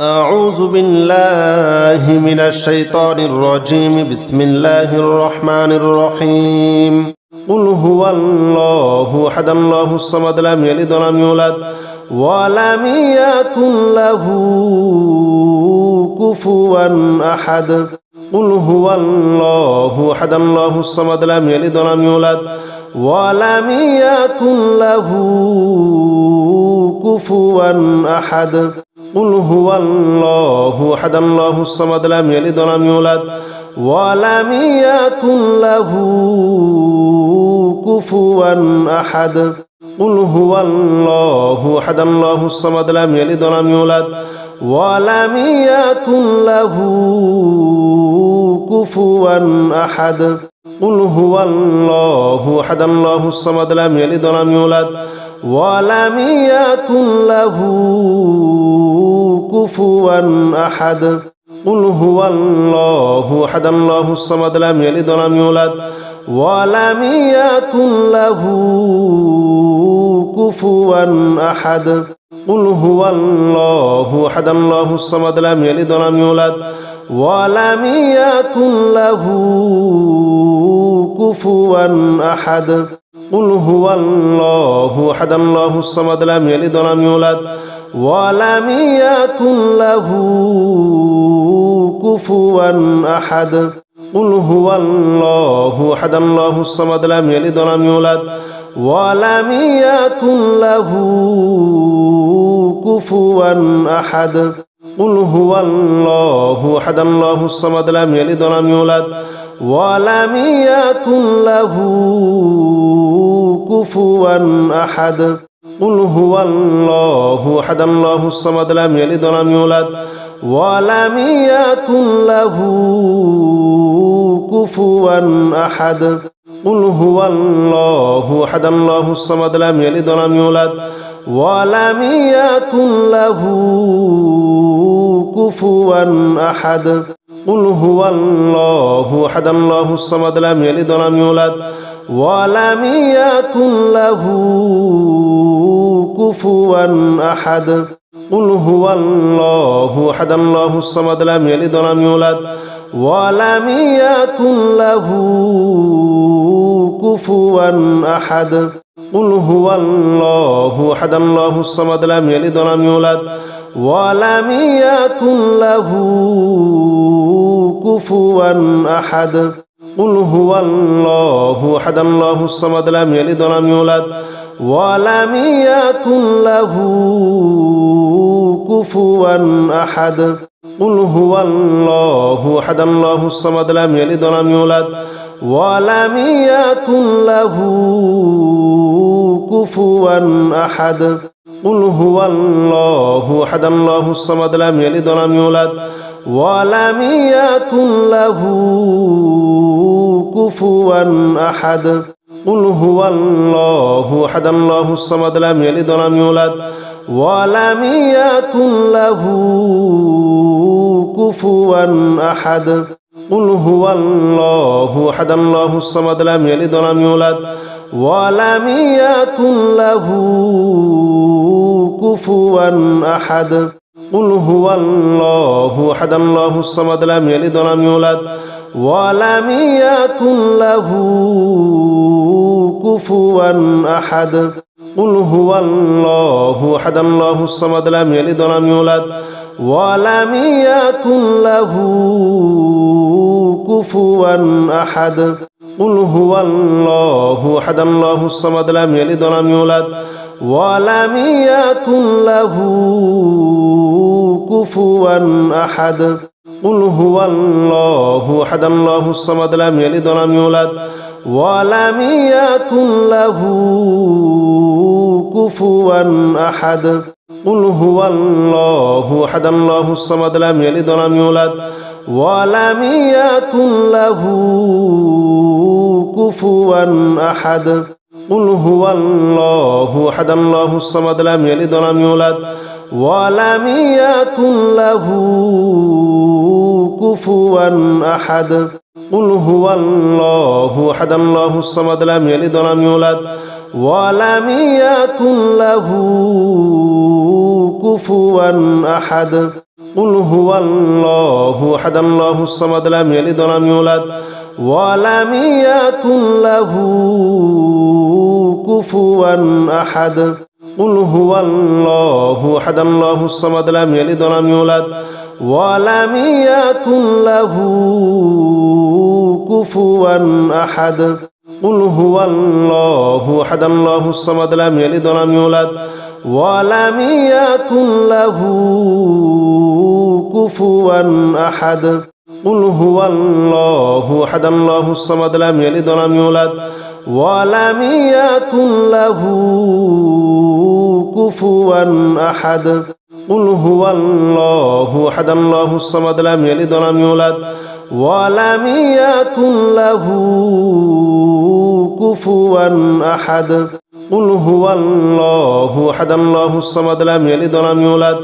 أعوذ بالله من الشيطان الرجيم. بسم الله الرحمن الرحيم. قل هو الله أحد الله الصمد لم يلد ولم يولد ولم يكن له كفوا أحد. قل هو الله أحد الله الصمد لم يلد ولم يولد ولم يكن له كفوا أحد. قل هو الله أحد الله الصمد لم يلد ولم يولد ولم يكن له كفوا أحد. قل هو الله أحد الله الصمد لم يلد ولم يولد ولم يكن له كفوا أحد. قل هو الله أحد الله الصمد لم يلد ولم يولد ولم يكن له كفوا أحد. قل هو الله أحد الله الصمد لم يلد ولم يولد ولم يكن له كفوا أحد. قل هو الله أحد الله الصمد لم يلد ولم يولد ولم يكن له كفوا أحد. قل هو الله أحد الله الصمد لم يلد ولم يولد ولم يكن له كفوا أحد. قل هو الله أحد الله الصمد لم يلد ولم يولد ولم يكن له كفوا أحد. قل هو الله أحد الله الصمد لم يلد ولم يولد ولم يكن له كفوا أحد. قل هو الله أحد الله الصمد لم يلد ولم يولد ولم يكن له كفوا أحد. قل هو الله أحد الله الصمد لم يلد ولم يولد ولم يكن له كفوا أحد. قل هو الله أحد الله الصمد لم يلد ولم يولد ولم يكن له كفوا أحد. قل هو الله أحد الله الصمد لم يلد ولم يولد ولم يكن له كفوا أحد. قل هو الله أحد الله الصمد لم يلد ولم يولد ولم يكن له كفوا أحد. قل هو الله أحد الله الصمد لم يلد ولم يولد ولم يكن له كفوا أحد. قل هو الله أحد الله الصمد لم يلد ولم يولد ولم يكن له كفوا أحد. قل هو الله أحد الله الصمد لم يلد ولم يولد ولم يكن له كفوا أحد. قل هو الله أحد الله الصمد لم يلد ولم يولد ولم يكن له كفوا أحد. قل هو الله أحد الله الصمد لم يلد ولم يولد ولم يكن له كفوا أحد. قل هو الله أحد الله الصمد لم يلد ولم يولد ولم يكن له كفوا أحد. قل هو الله أحد الله الصمد لم يلد ولم يولد ولم يكن له كفوا أحد. قل هو الله أحد الله الصمد لم يلد ولم يولد ولم يكن له كفوا أحد. قل هو الله أحد الله الصمد لم يلد ولم يولد ولم يكن له كفوا أحد. قل هو الله أحد الله الصمد لم يلد ولم يولد ولم يكن له كفوا أحد. قل هو الله أحد الله الصمد لم يلد ولم يولد ولم يكن له كفوا أحد. قل هو الله أحد الله الصمد لم يلد ولم يولد ولم يكن له كفوا أحد. قل هو الله أحد الله الصمد لم يلد ولم يولد ولم يكن له كفوا أحد قل هو الله أحد الله الصمد لم يلد ولم يولد ولم يكن له كفوا أحد قل هو الله أحد الله الصمد لم يلد ولم يولد ولم يكن له كفوا أحد قل هو الله أحد الله الصمد لم يلد ولم يولد ولم يكن له كفوا أحد قل هو الله أحد الله الصمد لم يلد ولم يولد ولم يكن له كفوا أحد قل هو الله أحد الله الصمد لم يلد ولم يولد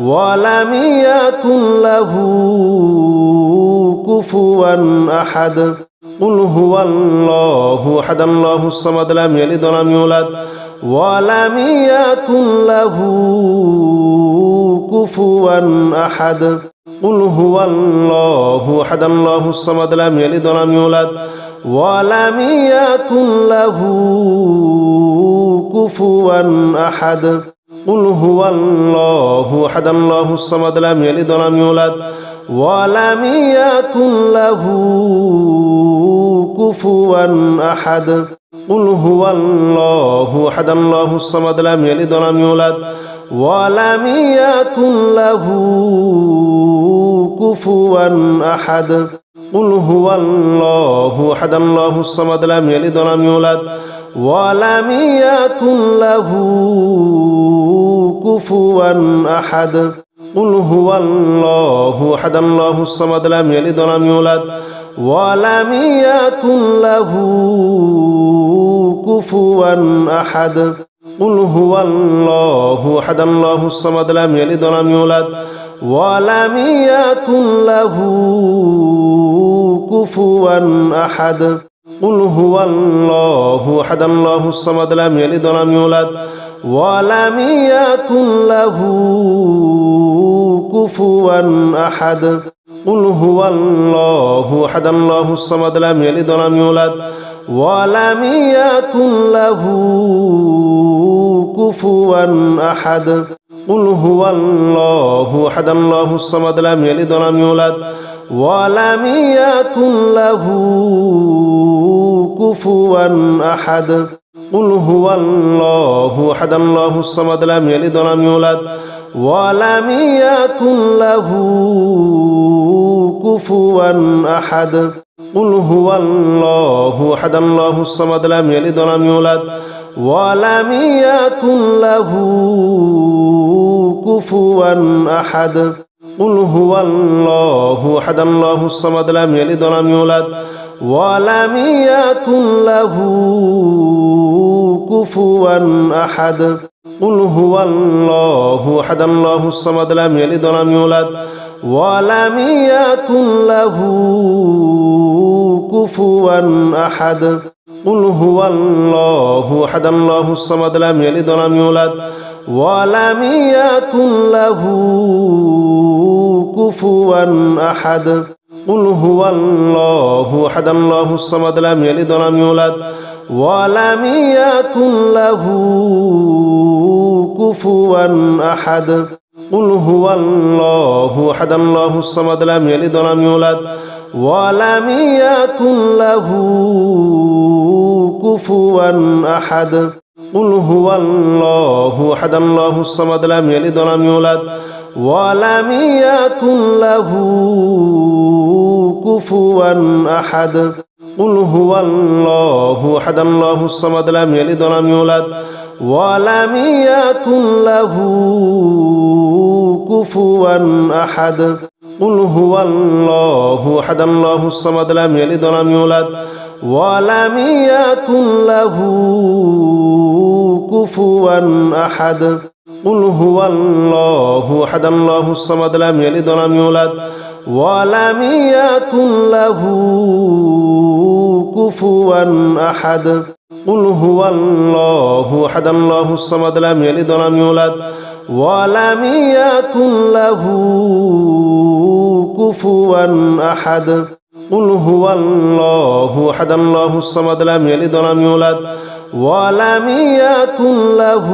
ولم يكن له كفوا أحد قل هو الله أحد الله الصمد لم يلد ولم يولد ولم يكن له كفوا أحد قل هو الله أحد الله الصمد لم يلد ولم يولد ولم يكن له كفوا أحد قل هو الله أحد الله الصمد لم يلد ولم يولد ولم يكن له كفوا أحد قل هو الله أحد الله الصمد لم يلد ولم يولد ولم يكن له كفوا أحد قل هو الله أحد الله الصمد لم يلد ولم يولد ولم يكن له كفوا أحد قل هو الله أحد الله الصمد لم يلد ولم يولد ولم يكن له كفوا أحد قل هو الله أحد الله الصمد لم يلد ولم يولد ولم يكن له كفوا أحد قل هو الله أحد الله الصمد لم يلد ولم يولد ولم يكن له كفوا أحد قل هو الله أحد الله الصمد لم يلد ولم يولد ولم يكن له كفوا أحد قل هو الله أحد الله الصمد لم يلد ولم يولد ولم يكن له كفوا أحد قل هو الله أحد الله الصمد لم يلد ولم يولد ولم يكن له كفوا أحد قل هو الله أحد الله الصمد لم يلد ولم يولد ولم يكن له كفوا أحد قل هو الله أحد الله الصمد لم يلد ولم يولد ولم يكن له كفوا أحد قل هو الله أحد الله الصمد لم يلد ولم يولد ولم يكن له كفوا أحد قل هو الله أحد الله الصمد لم يلد ولم يولد ولم يكن له كفوا أحد قل هو الله أحد الله الصمد لم يلد ولم يولد ولم يكن له كفوا أحد قل هو الله أحد الله الصمد لم يلد ولم يولد ولم يكن له كفوا أحد قل هو الله أحد الله الصمد لم يلد ولم يولد ولم يكن له كفوا أحد قل هو الله أحد الله الصمد لم يلد ولم يولد ولم يكن له كفوا أحد قل هو الله أحد الله الصمد لم يلد ولم يولد ولم يكن له كفوا أحد قل هو الله أحد الله الصمد لم يلد ولم يولد ولم يكن له كفوا أحد قل هو الله أحد الله الصمد لم يلد ولم يولد ولم يكن له كفوا أحد قل هو الله أحد الله الصمد لم يلد ولم يولد ولم يكن له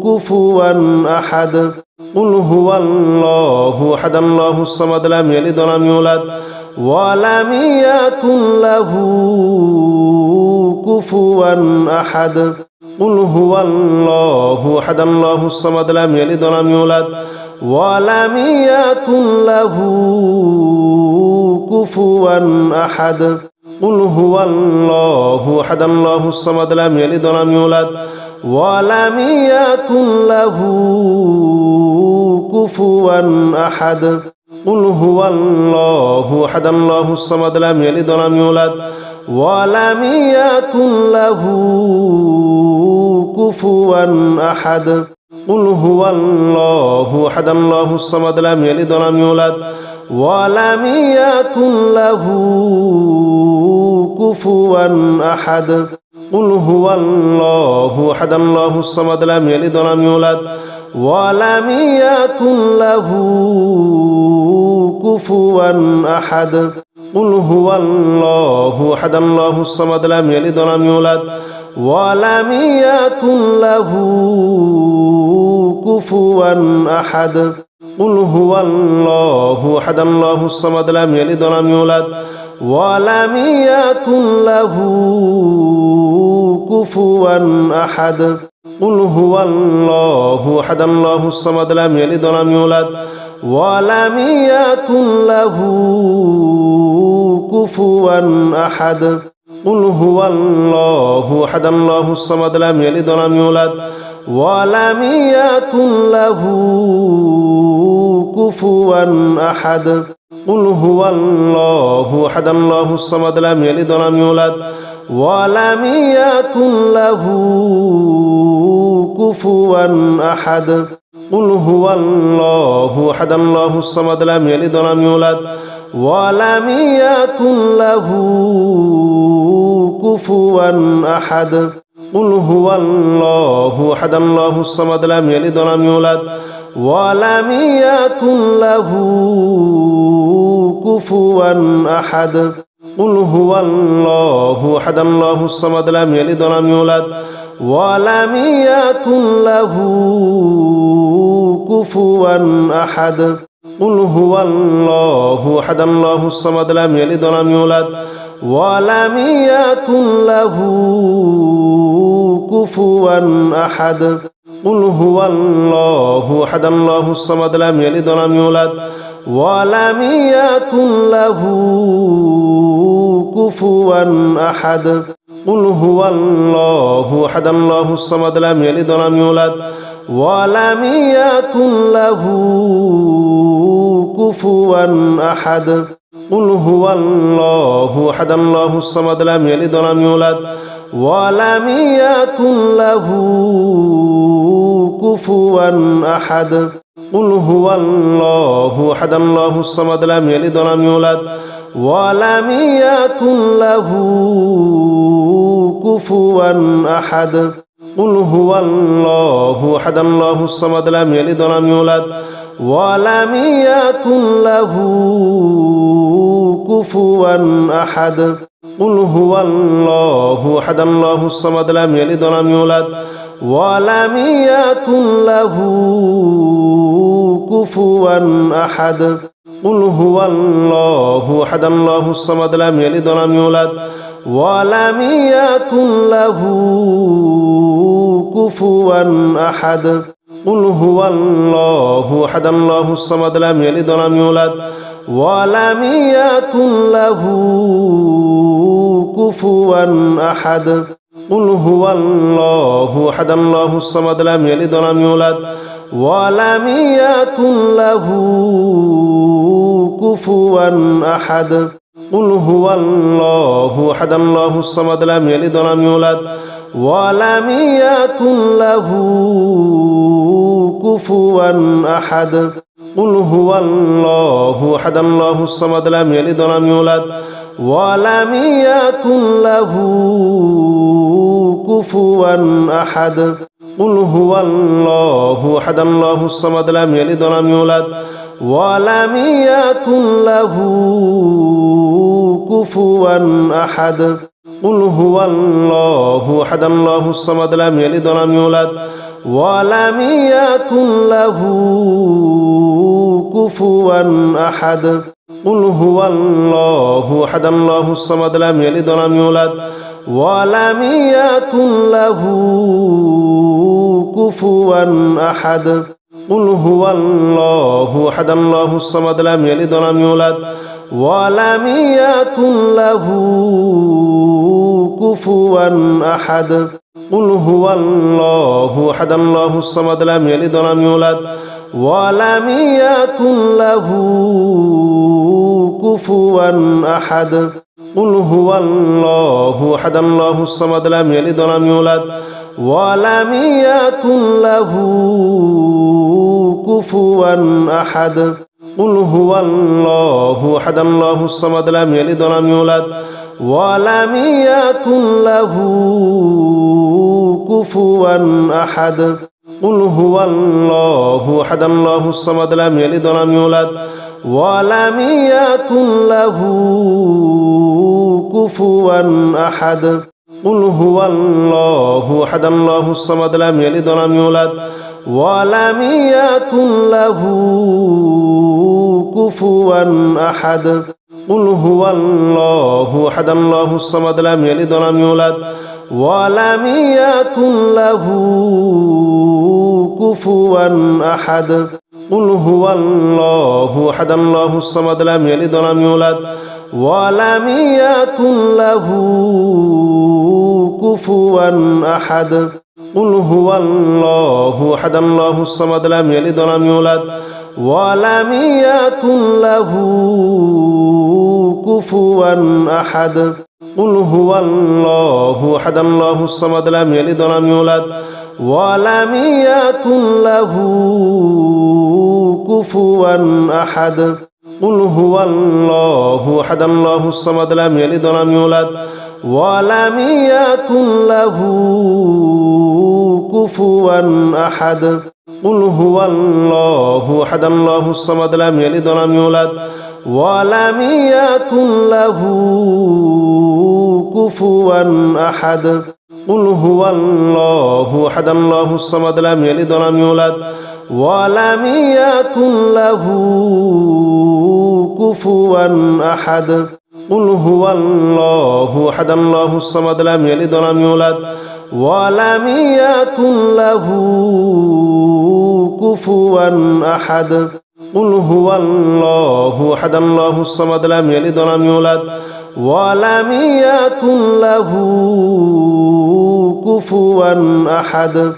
كفوا أحد قل هو الله أحد الله الصمد لم يلد ولم يولد ولم يكن له كفوا أحد قل هو الله أحد الله الصمد لم يلد ولم يولد ولم يكن له كفوا أحد قل هو الله أحد الله الصمد لم يلد ولم يولد ولم يكن له كفوا أحد قل هو الله أحد الله الصمد لم يلد ولم يولد ولم يكن له كفوا أحد قل هو الله أحد الله الصمد لم يلد ولم يولد ولم يكن له كفوا أحد قل هو الله أحد الله الصمد لم يلد ولم يولد ولم يكن له كفوا أحد قل هو الله أحد الله الصمد لم يلد ولم يولد ولم يكن له كفوا أحد قل هو الله أحد الله الصمد لم يلد ولم يولد ولم يكن له كفوا أحد قل هو الله أحد الله الصمد لم يلد ولم يولد ولم يكن له كفوا أحد قل هو الله أحد الله الصمد لم يلد ولم يولد ولم يكن له كفوا أحد قل هو الله أحد الله الصمد لم يلد ولم يولد ولم يكن له كفوا أحد قل هو الله أحد الله الصمد لم يلد ولم يولد ولم يكن له كفوا أحد قل هو الله أحد الله الصمد لم يلد ولم يولد ولم يكن له كفوا أحد قل هو الله أحد الله الصمد لم يلد ولم يولد ولم يكن له كفوا أحد قل هو الله أحد الله الصمد لم يلد ولم يولد ولم يكن له كفوا أحد قل هو الله أحد الله الصمد لم يلد ولم يولد ولم يكن له كفوا أحد قل هو الله أحد الله الصمد لم يلد ولم يولد ولم يكن له كفوا أحد قل هو الله أحد الله الصمد لم يلد ولم يولد ولم يكن له كفوا أحد قل هو الله أحد الله الصمد لم يلد ولم يولد ولم يكن له كفوا أحد قل هو الله أحد الله الصمد لم يلد ولم يولد ولم يكن له كفوا أحد قل هو الله أحد الله الصمد لم يلد ولم يولد ولم يكن له كفوا أحد قل هو الله أحد الله الصمد لم يلد ولم يولد ولم يكن له كفوا أحد قل هو الله أحد الله الصمد لم يلد ولم يولد ولم يكن له كفوا أحد قل هو الله أحد الله الصمد لم يلد ولم يولد ولم يكن له كفوا أحد قل هو الله أحد الله الصمد لم يلد ولم يولد ولم يكن له كفوا أحد قل هو الله أحد الله الصمد لم يلد ولم يولد ولم يكن له كفوا أحد قل هو الله أحد الله الصمد لم يلد ولم يولد ولم يكن له كفوا أحد قل هو الله أحد الله الصمد لم يلد ولم يولد ولم يكن له كفوا أحد قل هو الله أحد الله الصمد لم يلد ولم يولد ولم يكن له كفوا أحد قل هو الله أحد الله الصمد لم يلد ولم يولد ولم يكن له كفوا أحد قل هو الله أحد الله الصمد لم يلد ولم يولد ولم يكن له كفوا أحد قل هو الله أحد الله الصمد لم يلد ولم يولد ولم يكن له كفوا أحد قل هو الله أحد الله الصمد لم يلد ولم يولد ولم يكن له كفوا أحد قل هو الله أحد الله الصمد لم يلد ولم يولد ولم يكن له كفوا أحد قل هو الله أحد الله الصمد لم يلد ولم يولد ولم يكن له كفوا أحد قل هو الله أحد الله الصمد لم يلد ولم يولد ولم يكن له كفوا أحد قل هو الله أحد الله الصمد لم يلد ولم يولد ولم يكن له كفوا أحد قل هو الله أحد الله الصمد لم يلد ولم يولد ولم يكن له كفوا أحد قل هو الله أحد الله الصمد لم يلد ولم يولد ولم يكن له كفوا أحد قل هو الله أحد الله الصمد لم يلد ولم يولد ولم يكن له كفوا أحد قل هو الله أحد الله الصمد لم يلد ولم يولد ولم يكن له كفوا أحد قل هو الله أحد الله الصمد لم يلد ولم يولد ولم يكن له كفوا أحد قل هو الله أحد الله الصمد لم يلد ولم يولد ولم يكن له كفوا أحد قل هو الله أحد الله الصمد لم يلد ولم يولد ولم يكن له كفوا أحد